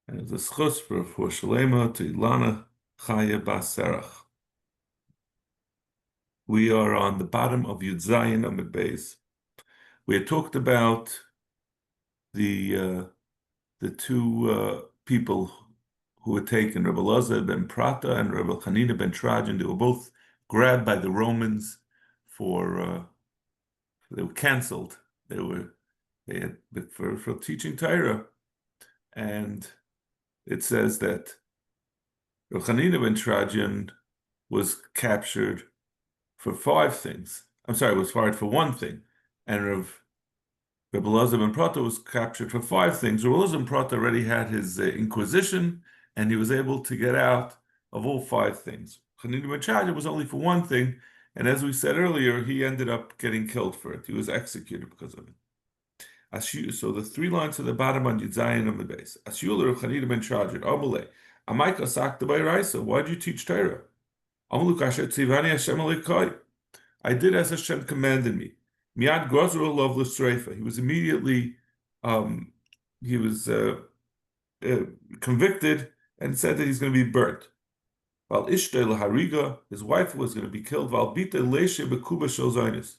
And it's a schus for Shalema to Ilana Chaya Bas Serach. We are on the bottom of Yud Zayin Amud Beis. We had talked about the two people who were taken, Rebbe Elazar ben Prata and Rebbe Chanina ben Trajan. They were both grabbed by the Romans they were canceled. They had for teaching Torah, and it says that Rebbe Chanina ben Trajan was captured for 5 things. I'm sorry, was fired for 1 thing, and Rebbe Elazar ben Prata was captured for 5 things. Rebbe Elazar ben Prata already had his inquisition, and he was able to get out of all 5 things. Chanina ben Trajan was only for 1 thing, and as we said earlier, he ended up getting killed for it. He was executed because of it. So the 3 lines at the bottom on Yud Zayin on the base. Asyul Reb Chanina ben Trajan, Amale, Amaika Sakta by Raisa. Why did you teach Torah? Amalu Kasher Tzivani Hashem Alekai. I did as Hashem commanded me. Miad Gozru Lov L'Streifa. He was immediately he was convicted and said that he's going to be burnt. Val Ishtay Lahariga, his wife was going to be killed. Val Bita Leishe Bekuba Shel Zionis.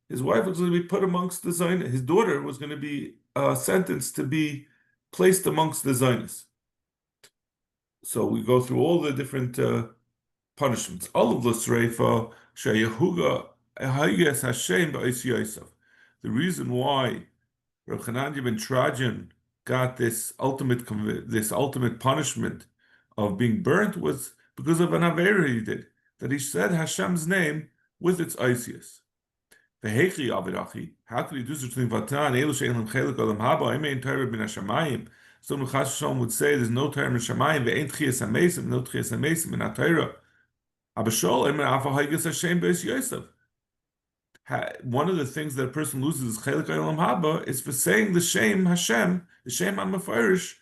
His wife was going to be put amongst the Zionists. His daughter was going to be sentenced to be placed amongst the Zionists. So we go through all the different punishments. All of L'Streifa Sheyahuga Hayes Hashem Ba'is Yosef. The reason why Rav Chananya ben Trajan got this ultimate punishment of being burnt was because of an avera he did, that he said Hashem's name with its Isius. Vehechi avirachi. How could he do such a thing? Vatan elu she'en lam chelik olam haba. Imein Torah bin Hashamayim. Some Chas Shalom would say there's no Torah in Hashamayim. Ve'en tchias hamesim, no tchias hamesim in HaTorah. Abashol imen afa haigas Hashem beis Yosef. One of the things that a person loses is chelik olam haba is for saying the shame Hashem, the shame HaMefarish,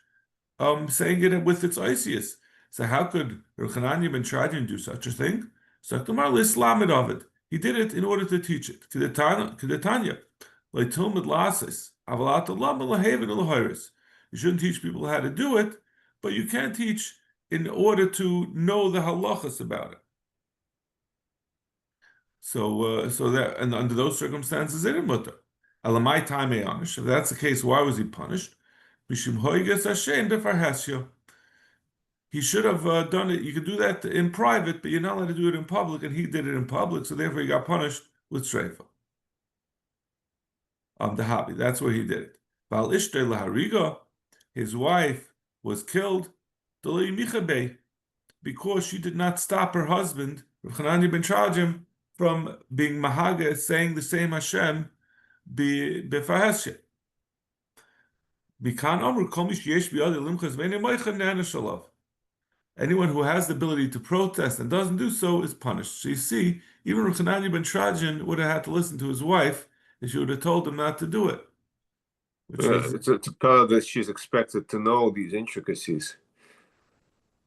saying it with its Isius. So how could Rav Chananya ben Trajan do such a thing? So Aktamar l'Islamid of it. He did it in order to teach it. Kedetanya, leitilmid lasis, avalat Allah malahaven ulahiris. You shouldn't teach people how to do it, but you can teach in order to know the halachas about it. So that, and under those circumstances, it is mutter. Alamai time anish. If that's the case, why was he punished? Mishum hoiges Hashem befarhasya. He should have done it. You could do that in private, but you're not allowed to do it in public, and he did it in public, so therefore he got punished with Shreifa. The Habi, that's where he did it. Val Ishtay Lahariga, his wife was killed, because she did not stop her husband, Rav Chananya ben Trajan, from being Mahaga, saying the same Hashem, Befaheshe. Mikan Amr, Komish Yesh Biyad Limchas Vene Moichan Nana Shalav. Anyone who has the ability to protest and doesn't do so is punished. So you see, even Rav Chananya ben Trajan would have had to listen to his wife if she would have told him not to do it. It's a part that she's expected to know these intricacies.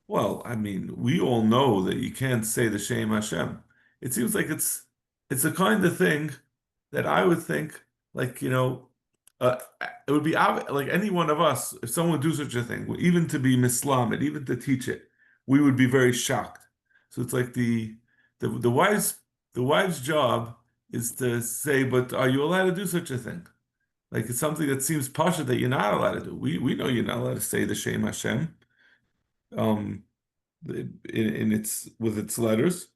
Well, I mean, we all know that you can't say the Shem Hashem. It seems like it's the kind of thing that I would think, like, it would be like any one of us, if someone would do such a thing, even to be mislamed, even to teach it, we would be very shocked. So it's like the wife's job is to say, but are you allowed to do such a thing? Like it's something that seems pasha that you're not allowed to do. We know you're not allowed to say the Shem Hashem, in its with its letters.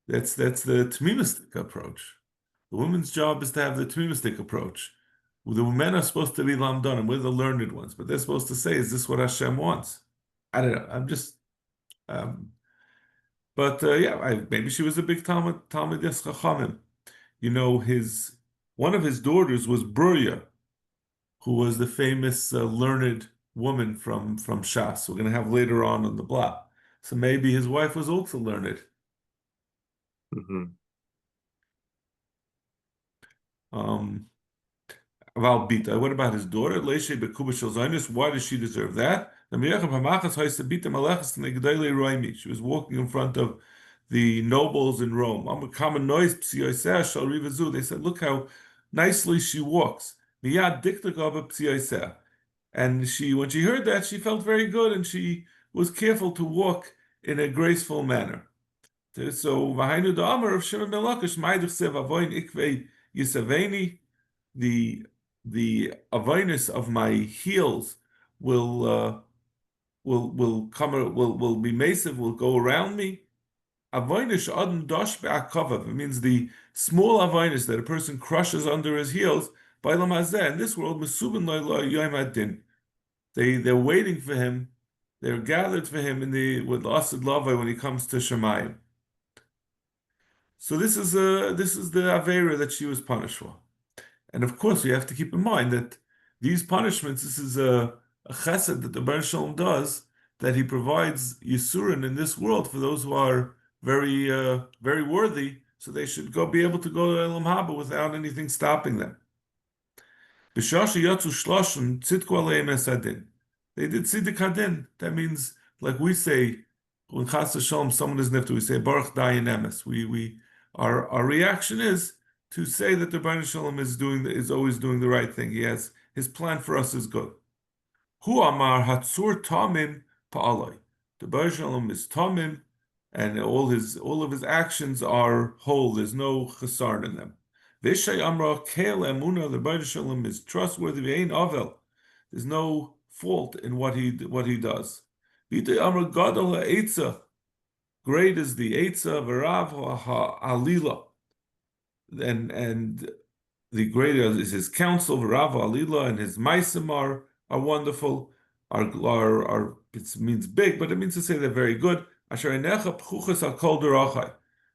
That's the tmimistic approach. The woman's job is to have the tmimistic approach. The men are supposed to be lamdanim, we're the learned ones, but they're supposed to say, is this what Hashem wants? I don't know. I'm just, maybe she was a big Talmud Yes Chachamim. One of his daughters was Bruria, who was the famous learned woman from Shas. We're going to have later on the block. So maybe his wife was also learned. Mm-hmm. What about his daughter? Why does she deserve that? She was walking in front of the nobles in Rome. They said, look how nicely she walks. And when she heard that, she felt very good, and she was careful to walk in a graceful manner. So, Vahainu the Amar of Shimon ben Lakish, Ma'idich Sev Avoin Ikvei Yisaveni, the avoinus of my heels will be massive, will go around me. Avoinus adon dosh be'akavav. It means the small avoinus that a person crushes under his heels. By lamazeh, in this world, mesubin lo'lo yom adin. They're waiting for him. They're gathered for him with Asid Lavai when he comes to Shemayim. So this is the Avera that she was punished for. And of course, we have to keep in mind that these punishments, this is a chesed that the Baruch Shalom does, that he provides Yisurin in this world for those who are very very worthy, so they should be able to go to Elam Haba without anything stopping them. They did Tziddik Hadin. That means, like we say, when Chas Hashem, someone is nifta, we say Baruch Dayan Emes. Our reaction is to say that the Baruch Shalom is always doing the right thing. His plan for us is good. Hu Amar Hatzur Tamim Pa'alai. The Baruch Shalom is Tamim, and all of his actions are whole. There's no chesar in them. Vishay Amra Keil Emuna. The Baruch Shalom is trustworthy. Ve'ein Avel. There's no fault in what he does. V'itay Amra Gadol Ha'etza. Great is the Eitza V'rav Ha'alila. And the greater is his counsel, V'rav Ha'alila, and his Maisim are wonderful. It means big, but it means to say they're very good. Asher Einecha P'chuchas Ha'kol Derachai.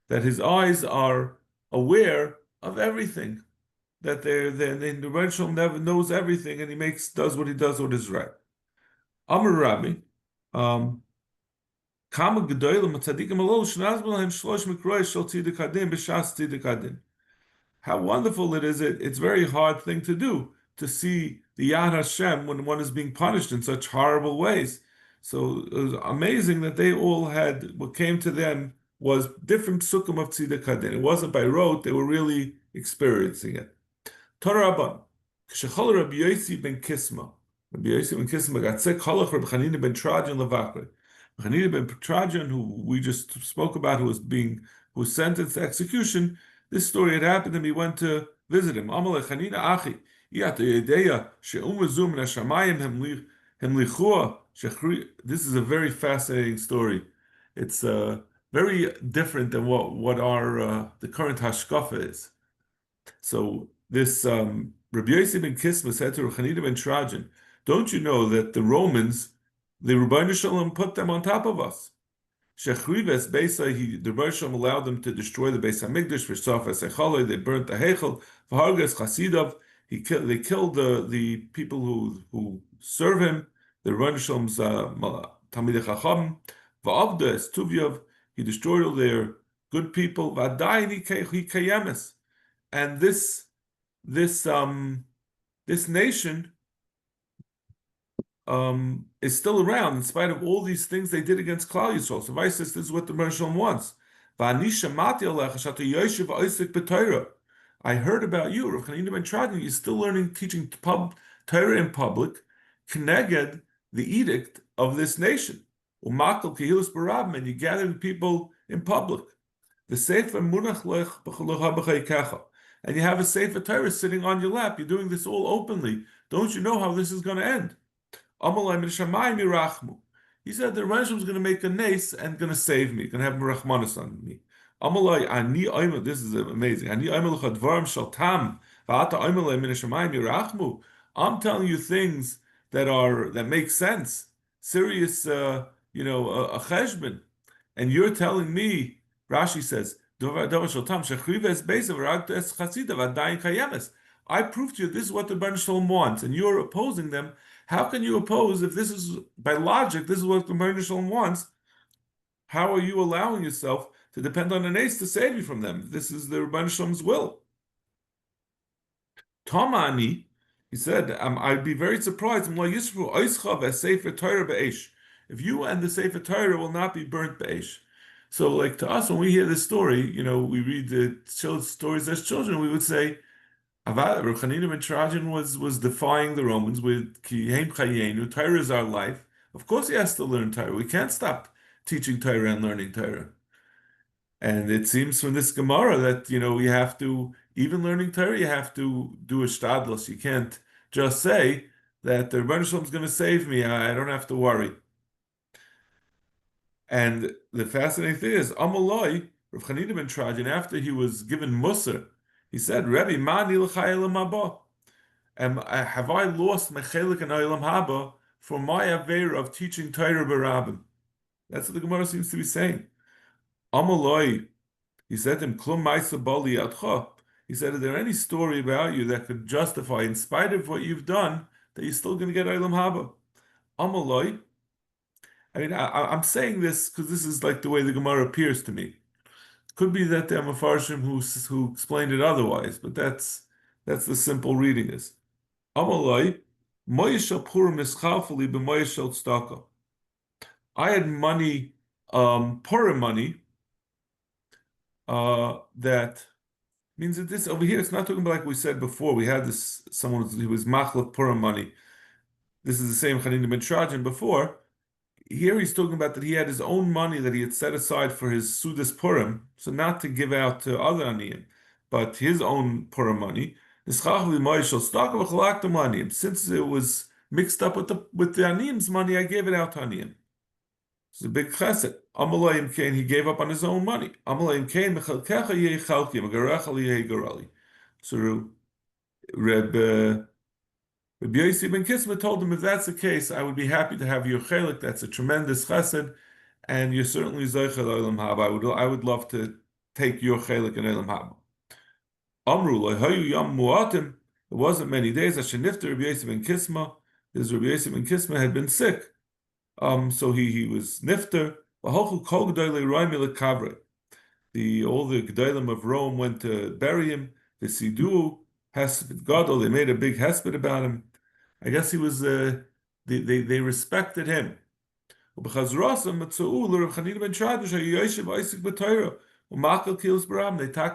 That his eyes are aware of everything. That the Rebbe Shalom never knows everything, and he does what he does what is right. Amar Rabbi, Kama Gedolim Tzadikim Alol Shnazbel Hem Shlosh Mikroy Shel Tziddik Hadin B'Shas Tziddik Hadin. How wonderful it is! It's a very hard thing to do, to see the Yad Hashem when one is being punished in such horrible ways. So it was amazing that they all had, what came to them was different sukkim of Tziddik Hadin. It wasn't by rote; they were really experiencing it. Torah Rabban, K'shechol Rabbi Yosi ben Kisma. Rabbi Yosi ben Kisma got sick. Cholach Rabbi Chanina ben Trajan levakre. Chanina ben Trajan, who we just spoke about, who was sentenced to execution. This story had happened to him. He went to visit him. Amalei Chanina Achi. This is a very fascinating story. It's very different than what our the current hashkafa is. So this Rabbi Yosi ben Kisma said to Chanina ben Trajan, "Don't you know that the Romans, the Rebbeinu Shalom, put them on top of us? Shechrives Beisa, the Rebbeinu Shalom allowed them to destroy the Beis Hamikdash. V'safas Echalei, they burnt the Heichel. V'hargas Chasidav, they killed the people who serve him. The Rebbeinu Shalom's Talmidei Chacham. V'avda es Tuvyav, he destroyed all their good people. V'adayin he kayemes." And this nation is still around in spite of all these things they did against Klal Yisrael. So Vice says this is what the Rebbe Shalom wants. I heard about you, Rav Chanina ben Trajan. You're still teaching Torah in public, connected the edict of this nation. And you gathered people in public. The Sefer Munach lech b'cholocha. And you have a Sefer Torah sitting on your lap. You're doing this all openly. Don't you know how this is going to end? He said the Rebbe is going to make a nace and going to save me, going to have merachmanis on me. This is amazing. I'm telling you things that make sense, serious, a cheshbon, and you're telling me. Rashi says, I proved to you this is what the Rebbe Shalom wants, and you're opposing them. How can you oppose if this is, by logic, this is what the Rebbe Shalom wants? How are you allowing yourself to depend on an ace to save you from them? This is the Rebbe Shalom's will. Tomani, he said, I'd be very surprised if you and the Sefer Torah will not be burnt be'esh. So, like to us, when we hear this story, we read the stories as children, we would say, Avoda, Reb Chanina ben Trajan was defying the Romans with Ki Heim Chayenu, Torah is our life. Of course he has to learn Torah. We can't stop teaching Torah and learning Torah. And it seems from this Gemara that, we have to, even learning Torah, you have to do a shtadlus. You can't just say that the Rebbeinu Shalom is going to save me. I don't have to worry. And the fascinating thing is, Amaloi, Rav Chanina ben Trajan, after he was given Musar, he said, Rebbe, mani l'chayelim haba? Have I lost my chelik and olam haba for my aver of teaching Torah b'rabim? That's what the Gemara seems to be saying. Amaloi, he said to him, Klum ma'isa bali adcha. He said, is there any story about you that could justify, in spite of what you've done, that you're still going to get olam haba? Amaloi, I mean, I'm saying this because this is like the way the Gemara appears to me. Could be that there are Mefarshim who explained it otherwise, but that's the simple reading is. Amalai, Moyeshel Purim Ischalfali b'Moyeshel Tzedakah. I had money, Purim money, that means that this over here, it's not talking about like we said before. We had this, someone who was Machlef Purim money. This is the same Chanina ben Trajan before. Here he's talking about that he had his own money that he had set aside for his Sudas Purim, so not to give out to other Aniyim, but his own Purim money. Since it was mixed up with the Aniyim's money, I gave it out to Aniyim. It's a big chesed. Amalayim Kain, he gave up on his own money. Amalayim Kain, Mechalkecha Yeh Chalki, Megarachal Yeh Garali. So Reb Yosi ben Kisma told him, if that's the case, I would be happy to have your chelik. That's a tremendous chesed, and you're certainly zeichel olam haba. I would love to take your chelik in olam haba. Amru hayu yam muatim. It wasn't many days. Ashenifter Rabbi Yosi ben Kisma. His Rabbi Yosi ben Kisma had been sick, so he was nifter. All the gedolim of Rome went to bury him. The Sidu Hesped Gadol. They made a big hesped about him. I guess he was. They respected him. They taka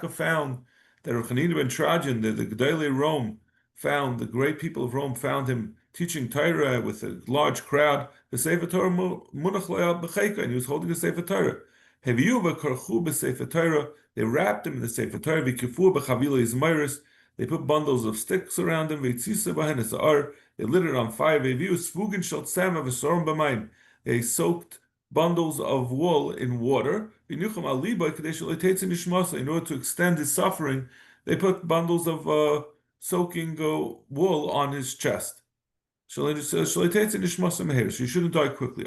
found that Rav Chanina ben Trajan, the Gedolei Rome, found the great people of Rome found him teaching Torah with a large crowd. The Sefer Torah munach lo'al b'cheika, and he was holding a Sefer Torah. Heviyu v'karchu b'Sefer Torah. They wrapped him in the Sefer Torah. V'kifu b'chavila izmayris. They put bundles of sticks around him. V'tzisa b'hen esar. They lit it on fire. V'viu sfugin shel tzema v'sorim b'mayim. They soaked bundles of wool in water. In order to extend his suffering, they put bundles of soaking wool on his chest. So he shouldn't die quickly.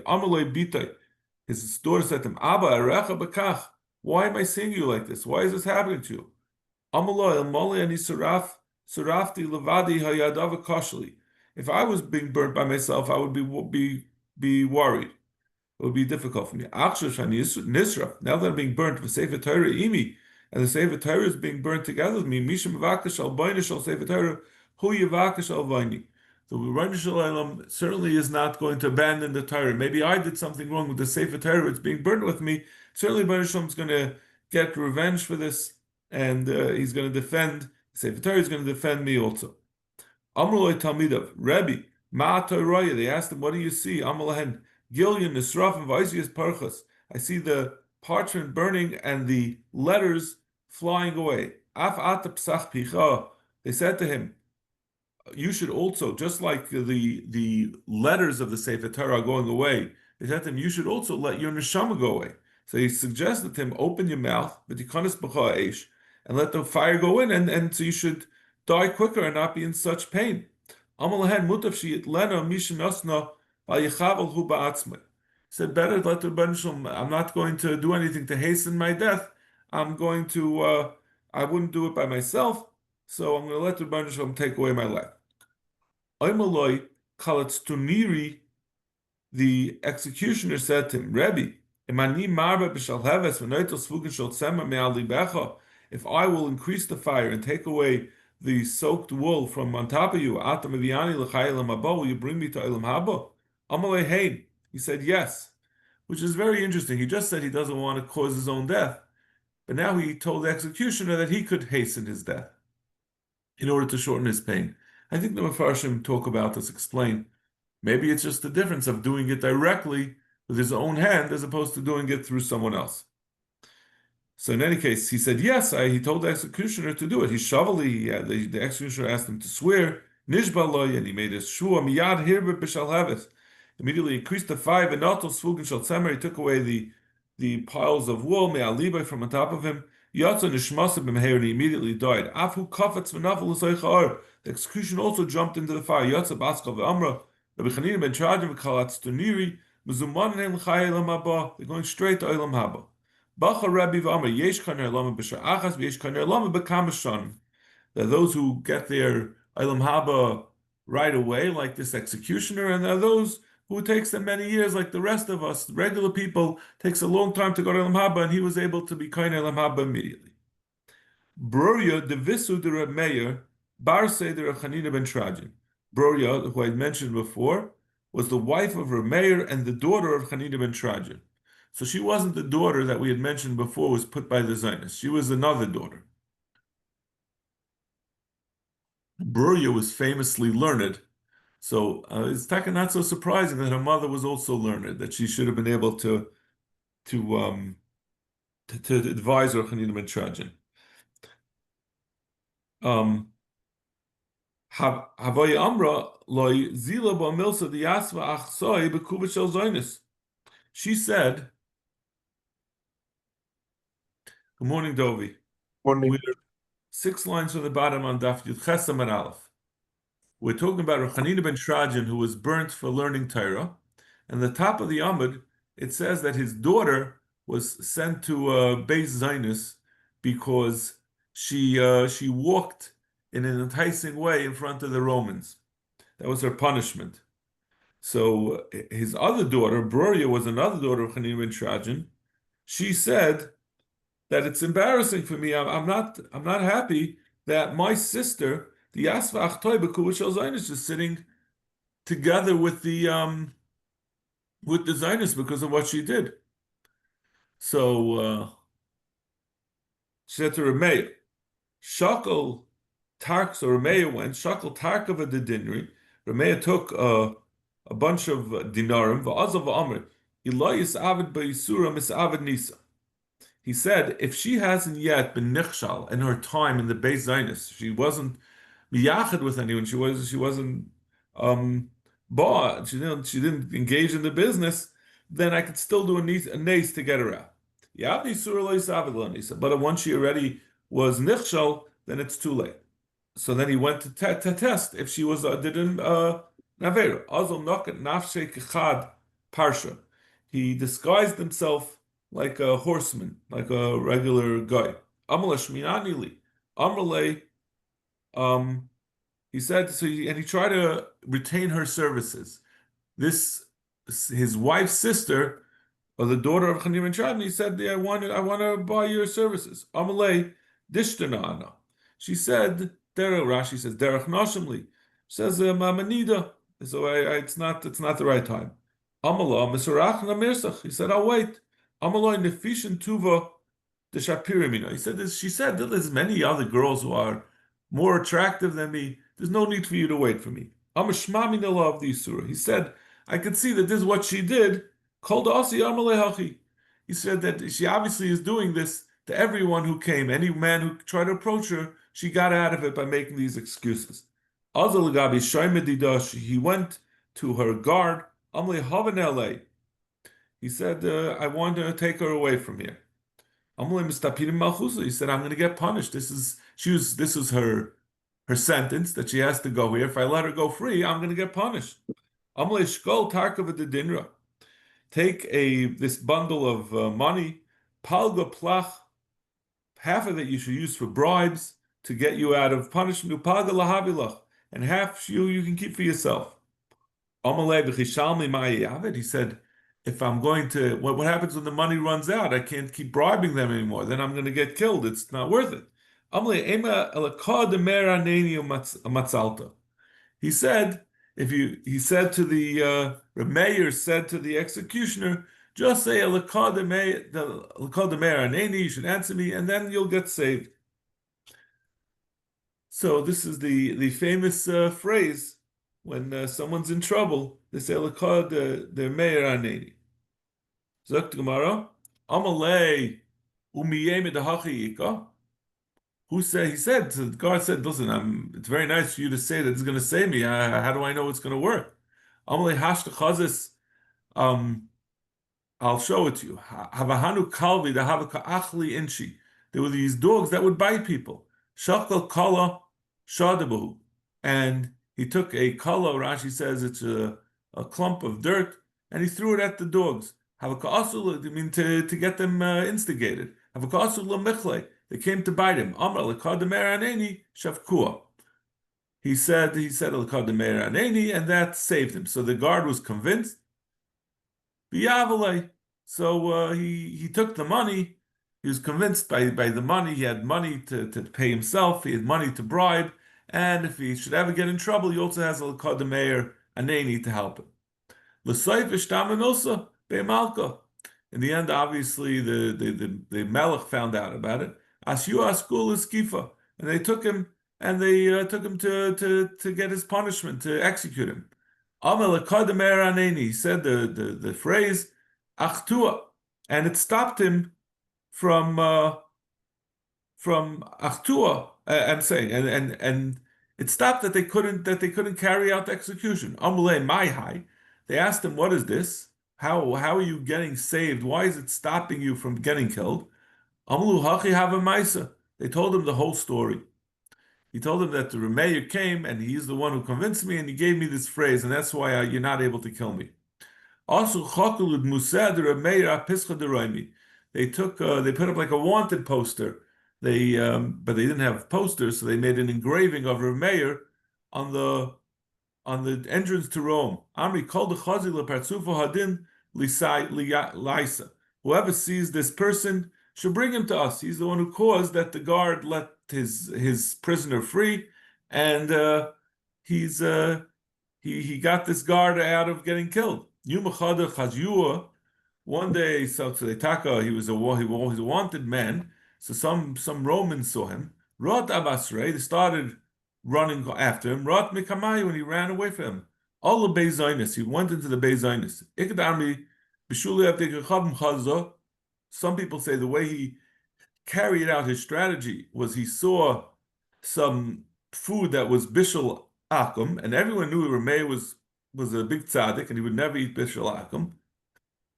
His daughter said to him, Abba, erecha b'kach. Why am I seeing you like this? Why is this happening to you? If I was being burnt by myself, I would be worried. It would be difficult for me. Now that I'm being burnt with Sefer Torah imi, and the Sefer Torah is being burnt together with me, Misham Vakash al Bainish al Sefer Torah, Hu Yavakash al Vaini. The Rebbeinu Shalom certainly is not going to abandon the Torah. Maybe I did something wrong with the Sefer Torah, it's being burnt with me. Certainly Rebbeinu Shalom is going to get revenge for this, and he's going to defend, Sefer Torah is going to defend me also. Amrullah Talmidav, Rebbe, Ma Torah, they asked him, what do you see? Amalahen, Gillian, Nisraf, and Vaisius Parchas. I see the parchment burning and the letters flying away. Af Atap Psach Picha. They said to him, you should also, just like the letters of the Sefer Torah are going away, they said to him, you should also let your neshama go away. So he suggested to him, open your mouth, and let the fire go in, and so you should die quicker and not be in such pain. Amalahen mutav shiyit lena mishim yasna v'yichavel hu ba'atzmei. Said, better let the Rebbeinu Shalom, I'm not going to do anything to hasten my death. I'm going to, I wouldn't do it by myself, so I'm going to let the Rebbeinu Shalom take away my life. Oymaloi kalatz tuniri, the executioner said to him, Rebbe, if I will increase the fire and take away the soaked wool from on top of you, will you bring me to Olam Haba? Amalei Hein. He said yes, which is very interesting. He just said he doesn't want to cause his own death, but now he told the executioner that he could hasten his death. in order to shorten his pain. I think the Mefarshim talk about this, explain. Maybe it's just the difference of doing it directly with his own hand as opposed to doing it through someone else. So in any case, he said yes. He told the executioner to do it. He shavali. The executioner asked him to swear nishbaloi, and he made his shua miyad hirbe b'shalheves. Immediately increased to 5 and not svugin shal tzemer. He took away the piles of wool me'alibay from on top of him. Yatsa nishmasa b'meher, and he immediately died. Afu kafetz v'nafel l'soichar. The execution also jumped into the fire. Yatsa baskal v'amra. Rabbi Chanina ben Chardim v'kalatz tuniri. Mezumanim l'chay elam haba. They're going straight to elam haba. That those who get their Ilam Haba right away, like this executioner, and there are those who it takes them many years, like the rest of us, regular people, takes a long time to go to Ilam Haba, and he was able to be kind of Ilam Haba immediately. Broria de Visu de Reb Meir, Bar Seder Chanina ben Trajin. Broria, who I mentioned before, was the wife of Reb Meir and the daughter of Chanina ben Trajin. So she wasn't the daughter that we had mentioned before was put by the Zionists. She was another daughter. Bruria was famously learned, so it's not so surprising that her mother was also learned, that she should have been able to advise her Chanina ben Trajin. Havaya Amra loy zila ba milsa the yasva achsoi bekuba shel Zionis. She said, "Good morning, Dovi. Morning. We're 6 lines from the bottom on Daf Yud Ches Amud Aleph. We're talking about Chanina ben Trajin, who was burnt for learning Torah. And the top of the Amud, it says that his daughter was sent to Beis Zionis because she walked in an enticing way in front of the Romans. That was her punishment. So his other daughter, Broria, was another daughter of Chanina ben Trajin. She said that it's embarrassing for me. I'm not happy that my sister, the Yasva Achtoy B'Kuva Shel Zionis, is sitting together with the Zionists because of what she did. So she said to Remeir, Shakal Tark. So Remeir went. Shakal Tarkava de Dinri. Remeir took a bunch of dinarim. Va'azav va'amr. Ilayis avid ba'isura misavid nisa. He said, if she hasn't yet been nichshal in her time in the Beis Zionis, she wasn't miyachid with anyone, she wasn't bought, she didn't engage in the business, then I could still do a nace to get her out. But once she already was nichshal, then it's too late. So then he went to test if she was didn't naver. Azol noket nafshe kechad parsha. He disguised himself like a horseman, like a regular guy. Amala shminanili. Amrale, he said, and he tried to retain her services. His wife's sister, or the daughter of Chanina ben Trajin, he said, I want to buy your services. Amale dishtanana. She said, Rashi says, derech nashimli. Says, Mamanida. So it's not the right time. Amala misurach namirsach. He said, I'll wait. Amaloi nefishin tuva the shapirimina. He said this. She said that there's many other girls who are more attractive than me. There's no need for you to wait for me. Amashmami of the Isura. He said, I could see that this is what she did. Called Asi Amalehachi. He said that she obviously is doing this to everyone who came. Any man who tried to approach her, she got out of it by making these excuses. Azalagabi Shaimedidash. He went to her guard. Amle Havanele. He said, I want to take her away from here. He said, I'm going to get punished. This is her sentence that she has to go here. If I let her go free, I'm going to get punished. Take this bundle of money, palga plach, half of it you should use for bribes to get you out of punishment, palga lahavilach, and half you can keep for yourself. He said, if I'm going to, what happens when the money runs out? I can't keep bribing them anymore. Then I'm going to get killed. It's not worth it. He said, he said to the mayor, said to the executioner, just say you should answer me, and then you'll get saved. So this is the famous phrase when someone's in trouble. They say "Lekad the Meir Aneni." Zok Gemara, Amalei umiyem dehachi yika. Who said? He said. So God said, "Listen, it's very nice for you to say that it's going to save me. How do I know it's going to work?" Amalei hashta chazis. Um, I'll show it to you. Havahanu kalvi the havaka achli inchi. There were these dogs that would bite people. Shakal kala shadabahu. And he took a kala, Rashi says it's a clump of dirt, and he threw it at the dogs. Havaka asul, I mean to get them instigated. Havaka asul lemichle. They came to bite him. Amar lekademer aneni shavkua. He said lekademer aneni, and that saved him. So the guard was convinced. So he took the money. He was convinced by the money. He had money to pay himself. He had money to bribe. And if he should ever get in trouble, he also has a Kademeir Aneni to help him. In the end, obviously, the Melech found out about it. Asyu Askul is Kifa. And they took him took him to get his punishment, to execute him. He said the phrase Achtua, and it stopped him from Achtua. I'm saying, and it stopped that they couldn't carry out the execution. Amule Maihai. They asked him, "What is this? How are you getting saved? Why is it stopping you from getting killed?" Amlu Hachi Hava Maisa. They told him the whole story. He told him that the Remeir came and he's the one who convinced me and he gave me this phrase, and that's why you're not able to kill me. Also, they put up like a wanted poster. But they didn't have posters, so they made an engraving of Remeir on the entrance to Rome. Amri called the Chazil hadin Lisa. Whoever sees this person should bring him to us. He's the one who caused that the guard let his prisoner free, and he got this guard out of getting killed. One day, so Taka, he was a wanted man. So some Romans saw him. Rot Abasrei, they started running after him. Rot Mikamayu, and he ran away from him. All the Beis he went into the Beis Zaynis. Some people say the way he carried out his strategy was he saw some food that was bishul akum, and everyone knew Rameh was a big tzaddik, and he would never eat bishul akum.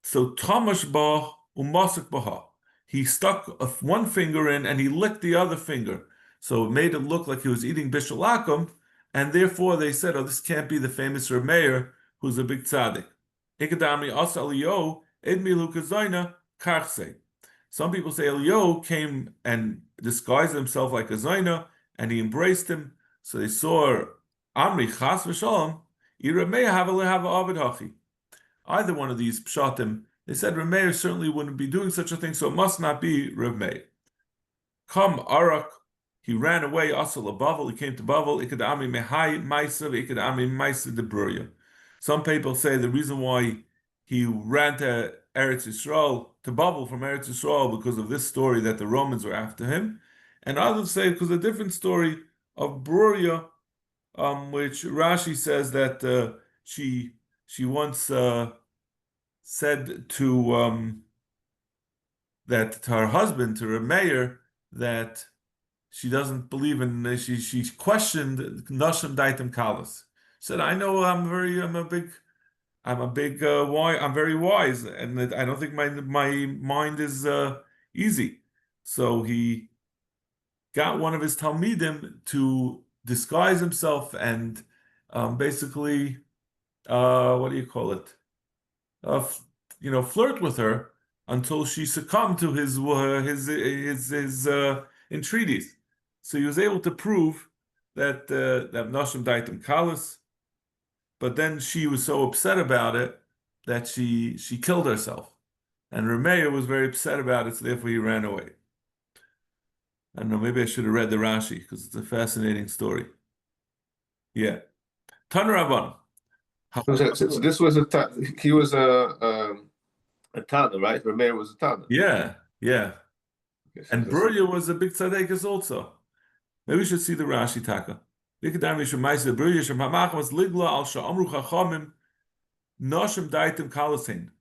So Tamash ba umasak baha. He stuck one finger in and he licked the other finger, so it made it look like he was eating bishul akum, and therefore they said, "Oh, this can't be the famous Rameir who's a big tzaddik." Ikadami asaliyo edmilu kazayna karse. Some people say Eliyahu came and disguised himself like a Zaina, and he embraced him. So they saw Amri Chas v'Shalom, Rameir have Avid Hachi. Either one of these pshatim, they said Rameir certainly wouldn't be doing such a thing, so it must not be Rav Meir. Come Arak, he ran away. Asal a Bavel, he came to Bavel. Ikad Ami Mehai Maisa, Ikad Ami Maisa de Bruria. Some people say the reason why he ran to Eretz Yisrael, to Babel from Eretz Yisrael, because of this story that the Romans were after him, and others say because a different story of Bruria, which Rashi says that she once said to her husband, to Remeir, that she doesn't believe in. She questioned Nashim Daitim Kalas. She said, "I know I'm very wise, and I don't think my mind is easy." So he got one of his Talmidim to disguise himself and basically, what do you call it? Flirt with her until she succumbed to his entreaties. So he was able to prove that Nashim Daitim Kalas. But then she was so upset about it that she killed herself. And Rameir was very upset about it, so therefore he ran away. I don't know, maybe I should have read the Rashi, because it's a fascinating story. Yeah. Tan Rabban. So this was he was a Tana, right? Rameir was a Tana. Yeah. And Bruria was a big tzaddikus also. Maybe we should see the Rashi Taka. Vikadam Yishum Maisa Bru Yishum Hamachmas Ligla Al Sha'amru Chachamim Noshim Daitim Kalasin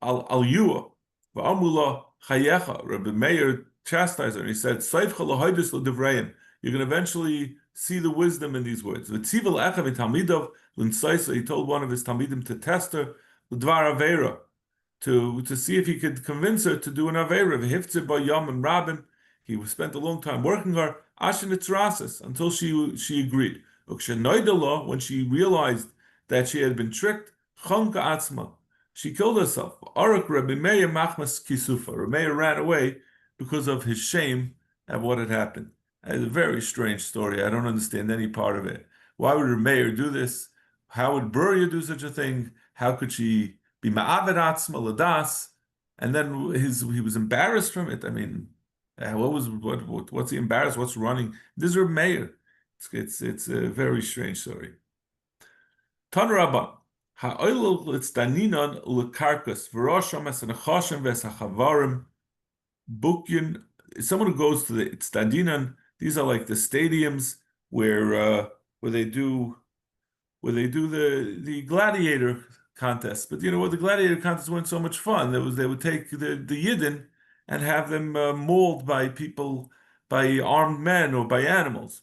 Al Yua Va'amula Chayecha. Rabbi Meir chastised her and he said, Seifcha Lahaydus L'Divrayim. You're going to eventually see the wisdom in these words. V'tzivel Echav Talmidov L'Nsaisa. He told one of his Talmidim to test her L'Dvar Aveira, to see if he could convince her to do an Aveira. V'hiftzir Ba Yom and Rabin. He spent a long time working her Ashin Itzrasis until she agreed. Ukshenoidala, when she realized that she had been tricked, Chanka Atzma, she killed herself. Arak Rabbi Meir Machmas Kisufa. Rabbi Meir ran away because of his shame at what had happened. It's a very strange story. I don't understand any part of it. Why would Rabbi Meir do this? How would Burya do such a thing? How could she be Ma'avid Atzma Ladas? And then he was embarrassed from it. I mean, what's he embarrassed? What's running? This is Rabbi Meir. It's a very strange story. Tan Rabban. Ha'oilul litzdaninan lekarkas v'roshamas and choshem v'esachavarim bukyin. Someone who goes to the itzdaninan, these are like the stadiums where they do the gladiator contests. But what the gladiator contests weren't so much fun. They would take the yidden and have them mauled by people, by armed men or by animals.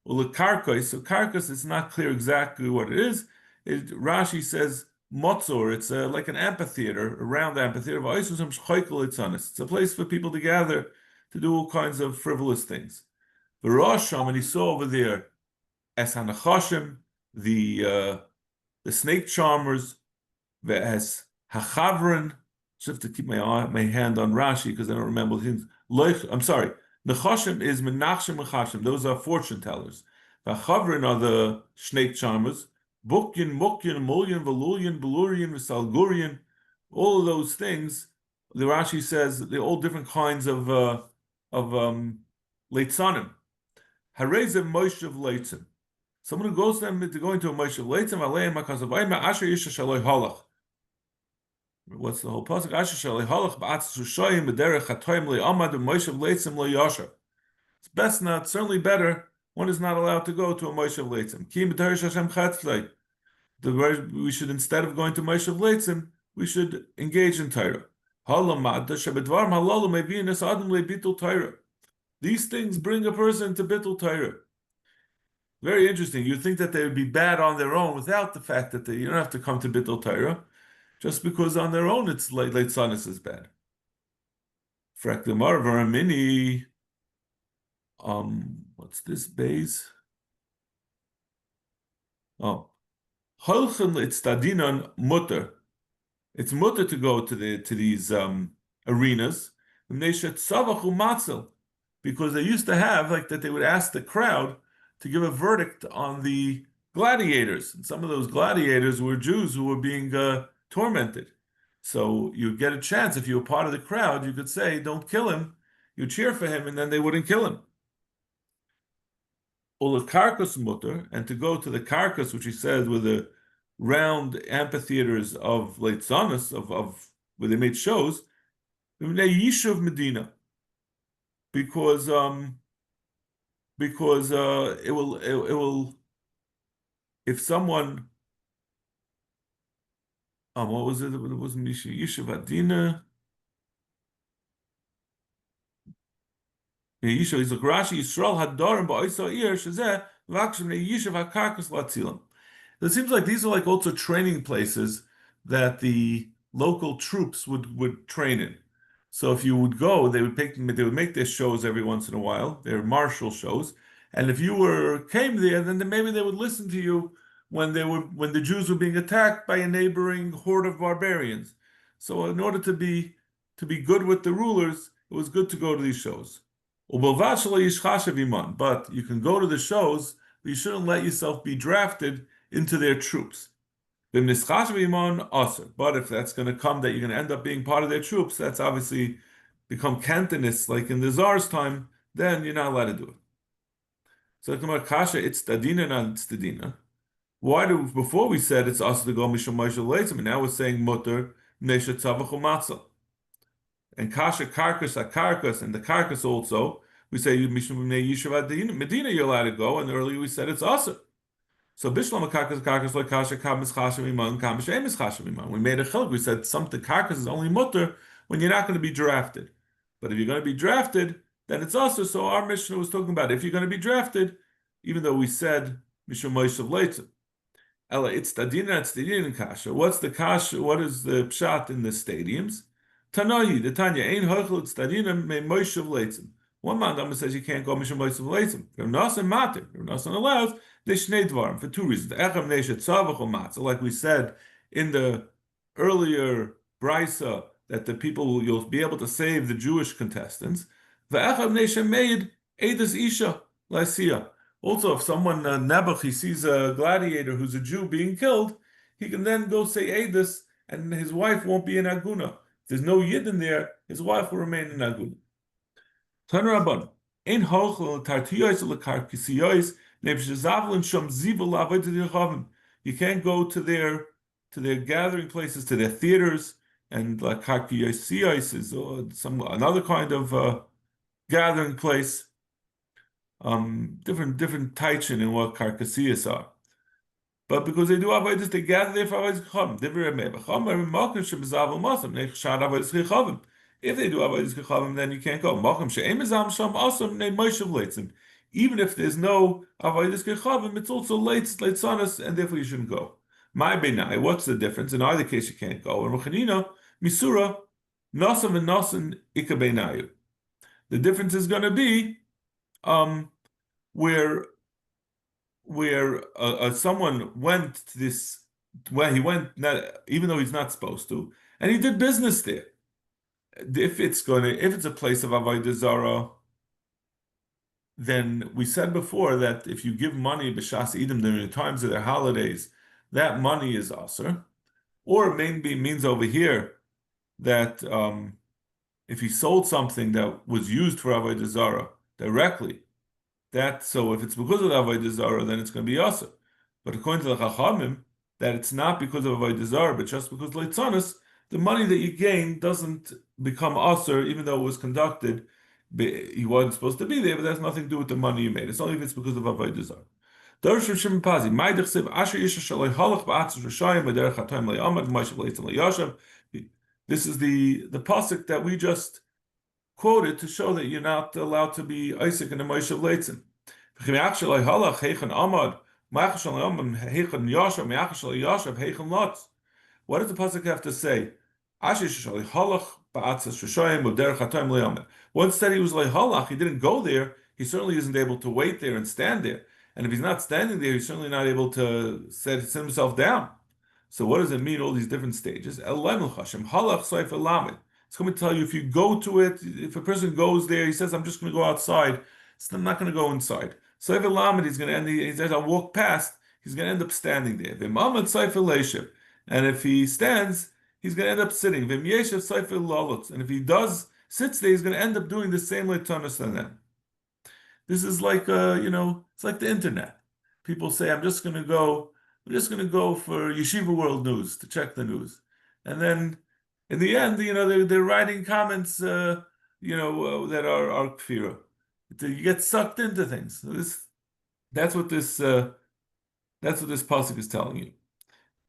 Well, the karkas, so karkas, it's not clear exactly what it is. Rashi says motzor. It's like an amphitheater, a round amphitheater. It's a place for people to gather to do all kinds of frivolous things. The Rosham, and he saw over there as hanachashim, the snake charmers, as hachavrin. I have to keep my hand on Rashi because I don't remember things. I'm sorry. Nechashim is menachshim mechashim. Those are fortune tellers. Hachavrin are the snake charmers. Bukyin, Mukyin, Mulyan, Valurian, Belurian, Salgurian, all of those things, the Rashi says they're all different kinds of leitzanim. Harezev Moshev leitzim. Someone who goes to them to go into a Moshev leitzim, Aleim Makazavayma Asher Yisha Shaloi Halach. What's the whole pasuk? Asher Shaloi Halach Ba'atz Sushoyim B'derech Hatoyim Le'amad Moshev leitzim Le'yasher. It's best not, certainly better. One is not allowed to go to a Moshev Leitzim. We should, instead of going to Moshev Leitzim, we should engage in Torah. These things bring a person to Bittul Torah. Very interesting. You'd think that they would be bad on their own without the fact that you don't have to come to Bittul Torah, just because on their own it's Leitzanis is bad. Frak the Marvar Mini. What's this base? Oh, Holchen Litztadinan Mutter. It's mutter to go to these arenas. Because they used to have like that. They would ask the crowd to give a verdict on the gladiators. And some of those gladiators were Jews who were being tormented. So you get a chance if you were part of the crowd. You could say, "Don't kill him." You cheer for him, and then they wouldn't kill him. Ul karkas mutter, and to go to the karkas, which he says were the round amphitheaters of Leitzanis, of where they made shows, Yishuv Medina, because it will if someone what was it? It wasn't Yishuv Adina. He's like Rashi Yisrael Hadarim ba'isa ir shezeh v'akshim Yishuv hakarkas latzilam. It seems like these are like also training places that the local troops would train in. So if you would go, they would make their shows every once in a while, their martial shows, and if you came there, then maybe they would listen to you when the Jews were being attacked by a neighboring horde of barbarians. So in order to be good with the rulers, it was good to go to these shows. But you can go to the shows, but you shouldn't let yourself be drafted into their troops. But if that's going to come that you're going to end up being part of their troops, that's obviously become Cantonists, like in the Tsar's time, then you're not allowed to do it. So Kasha, it's Tadina, not it's Tadina. Before we said it's also to go Mishal Mashal Leitzim, and now we're saying Mutter, Nesha Tzavach Matzah. And Kasha Karkas, and the Karkas also, we say Mishum Yishuv Medina, you're allowed to go, and earlier we said it's also. So Bishlam Karkas like Kasha Kam is Chashim Iman, Kam Shem is Chashim Iman. We made a chiluk. We said something Karkas is only mutter when you're not going to be drafted. But if you're going to be drafted, then it's also. So our Mishnah was talking about if you're going to be drafted, even though we said Mishum Moshev Leitzim. Ella, it's Tadina Kasha. What's the Kasha? What is the pshat in the stadiums? Tanayi, the Tanya, Ein Hochel, it's Tadina Me Moshev Leitzim. One mandama says you can't go Mishum Moshev Leitzim. Rav Nasan Matir. Rav Nasan allows Nishnei Dvarim for two reasons. Echem Neshet Tzavach or Matzah, like we said in the earlier brisa, that the people you'll be able to save the Jewish contestants. Ve'echem Neshet Meid Eidas Isha Laisia. Also, if someone Nebuch he sees a gladiator who's a Jew being killed, he can then go say Eidas, and his wife won't be in Aguna. If there's no Yid in there, his wife will remain in Aguna. Tan Rabban, ein hochel tartiyos lekarkisiyos nebshazavlin shom zivel avodah dirchavim. You can't go to their gathering places, to their theaters, and like karkisiyos is some another kind of gathering place. Different taichin in what karkasiyas are. But because they do avodas, they gather there for avodas chachamim. Divrei Meir v'chomer makom shebezavel masam nechshad avodas chachamim. If they do avodas chachamim, then you can't go. Makom she'em mezam sham asam nei moshev leitzim. Even if there's no avodas chachamim, it's also leitzanas, and therefore you shouldn't go. My benai, what's the difference? In either case, you can't go. And Ruchanina misura nasam and nasan ika benayu. The difference is going to be where someone went to this, where he went, even though he's not supposed to, and he did business there. If it's a place of avodah zara, then we said before that if you give money b'shas idem during the times of their holidays, that money is aser. Or it maybe means over here that if he sold something that was used for avodah zara directly, so if it's because of the avodah zara, then it's going to be aser. But according to the Chachamim, that it's not because of avodah zara, but just because leitzanos, the money that you gain doesn't become aser, even though it was conducted. He wasn't supposed to be there, but that has nothing to do with the money you made. It's only if it's because of avodah zara. This is the pasuk that we just quoted to show that you're not allowed to be Isaac in the Moshev Leitzim. What does the pasuk have to say? Once said he was leihalach, he didn't go there. He certainly isn't able to wait there and stand there. And if he's not standing there, he's certainly not able to sit himself down. So what does it mean, all these different stages? It's going to tell you if you go to it, if a person goes there, he says, I'm just going to go outside. So I'm not going to go inside. So if he's going to end, he says, I'll walk past, he's going to end up standing there. And if he stands, he's going to end up sitting. And if he sits there, he's going to end up doing the same leitanos than them. This is like, it's like the internet. People say, I'm just going to go for Yeshiva World News to check the news. And then in the end, they're writing comments, that are kfira. You get sucked into things. So that's what this pasuk is telling you.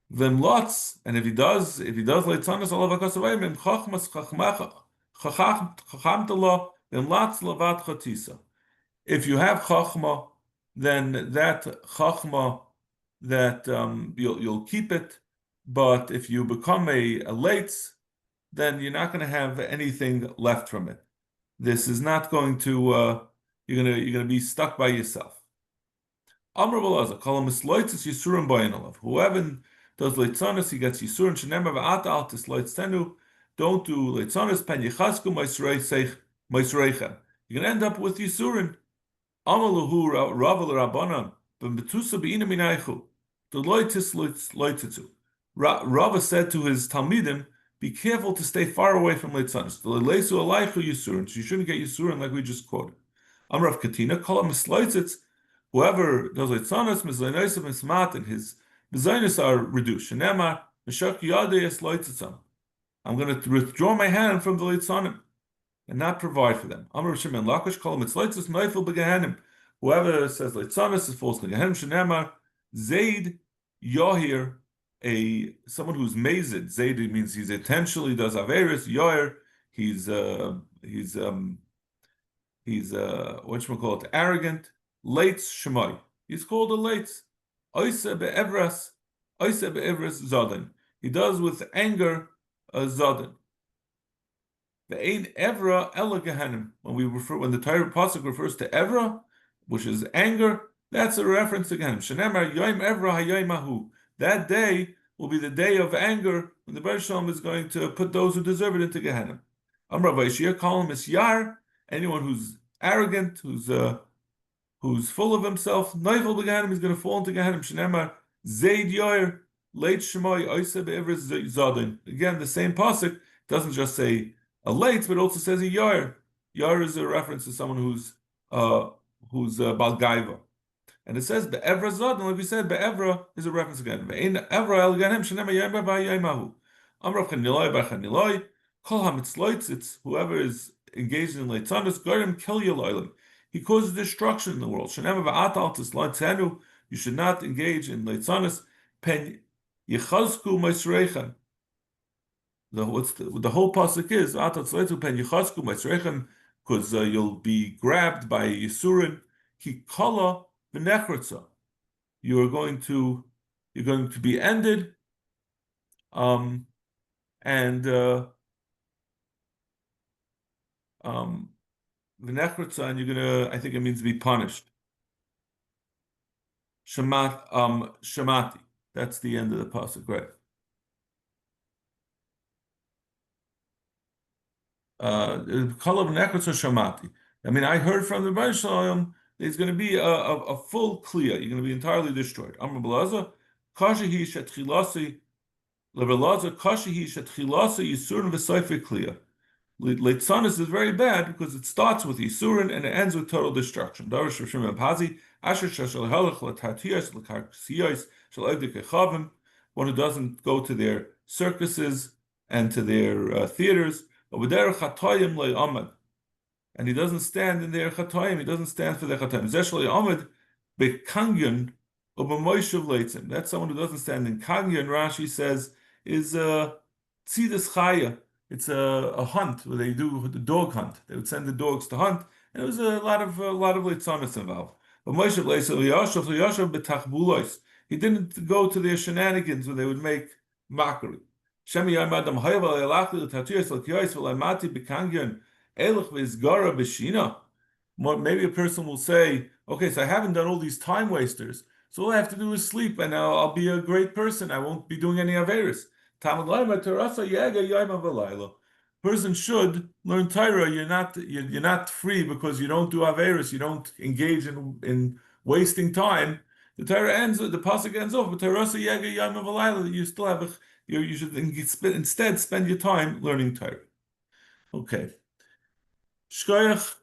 Then lots, and if he does leitzanos olav hakosavayim chachmas chachamtala, then lots lavat chatisa. If you have chachma, then that chachma that you'll keep it. But if you become a leitz, then you're not going to have anything left from it. This is not going to. You're gonna be stuck by yourself. Amr Balaza, call him misloitzes yisurim b'ayinalav. Whoever does leitzanos, he gets yisurim. Shenemar v'ata al tisloitztenu. Don't do leitzanos. Pen yichasku ma'isreicha. You're gonna end up with yisurim. Amaluhu ravel rabbanan b'metusa b'ina minaychu. The loitzitzu. Rava said to his talmidim, be careful to stay far away from leitzanos. The leisu alaychu yisurim. So you shouldn't get yisurim like we just quoted. Amrav Katina, call him misloitzitz. Whoever does leitzanos, mizloinosim mismat, and his mizloinos are reduced. Shenema mishak yadei es loitzitzam. I'm going to withdraw my hand from the leitzanim. and not provide for them. Amar Shimon Lakish call him Mitzleitzis Neifel Begehenim. Whoever says Leitzamis is false Begehenim Shenemar Zaid Yohir, someone who's mazid. Zaid means he's intentionally does Averis. Yohir, he's whatchamacallit, arrogant. Leitz Shemai. He's called a Leitz. Oise be'evras Zadin. He does with anger Zadin. Ve'ein Evra ela Gehenim. When the Torah pasuk refers to Evra, which is anger, that's a reference to Gehenim. Shenemar Yoim Evra Hayoim Ahu. That day will be the day of anger when the Baruch Shalom is going to put those who deserve it into Gehenim. Amar Vaishir call him Isyar. Anyone who's arrogant, who's full of himself, Neifel Begehenim, he's going to fall into Gehenim. Shenemar Zaid Yoir Leit Shemai Oise be'evras Zadin. Again, the same pasuk doesn't just say a late, but also says a Yair. Yair is a reference to someone who's Balgaiva. And it says Be'evra Zadin, like we said, Be'evra is a reference again. Ve'ein Evra el Gehenim Shenemar Yoim Baba Yoimahu. Amrav Chaniloi Bar Chaniloi Kol HaMitzloitzitz, whoever is engaged in Leitzanos, Garim Kel Yeloilim. He causes destruction in the world. Shenemar Va'atal Tisloitzenu. You should not engage in Leitzanos. Pen Yechazku Moisreichem. The whole pasuk is pen Yechazku Moisreichem, because you'll be grabbed by Yisurin. Kikala v'nechrotza. You're going to be ended. And v'nechrotza, and you're gonna. I think it means be punished. Shamati. That's the end of the pasuk, right? Kalav Nekotz Shamati. I mean, I heard from the Baruch Shalom there's going to be a full clear. You're going to be entirely destroyed. Amar Belaza, Kashihi Shetchilasi, Levelaza, Kashihi Shetchilasi Yisurin v'Seife Clear. Leitzanis is very bad because it starts with Yisurin and it ends with total destruction. Darish Rishim Abhazi, Asher Shashal Helach Latatias Lakarksiyos Shal Egdik Echavim, one who doesn't go to their circuses and to their theaters. And he doesn't stand in their chatoyim. He doesn't stand for their chatoyim. Zeshli Ahmed bekangyun ubemoishuv leitzim. That's someone who doesn't stand in kangyun. Rashi says is tzidus chaya. It's a hunt where they do the dog hunt. They would send the dogs to hunt, and there was a lot of leitzanis involved. But Moshe Yashav betachbulois. He didn't go to their shenanigans where they would make mockery. Maybe a person will say, okay, so I haven't done all these time wasters, so all I have to do is sleep, and I'll be a great person. I won't be doing any averis. Person should learn Torah. You're not free because you don't do averis. You don't engage in wasting time. The Torah ends. The pasuk ends off. But you still have you should instead spend your time learning Torah. Okay. Shkoyach.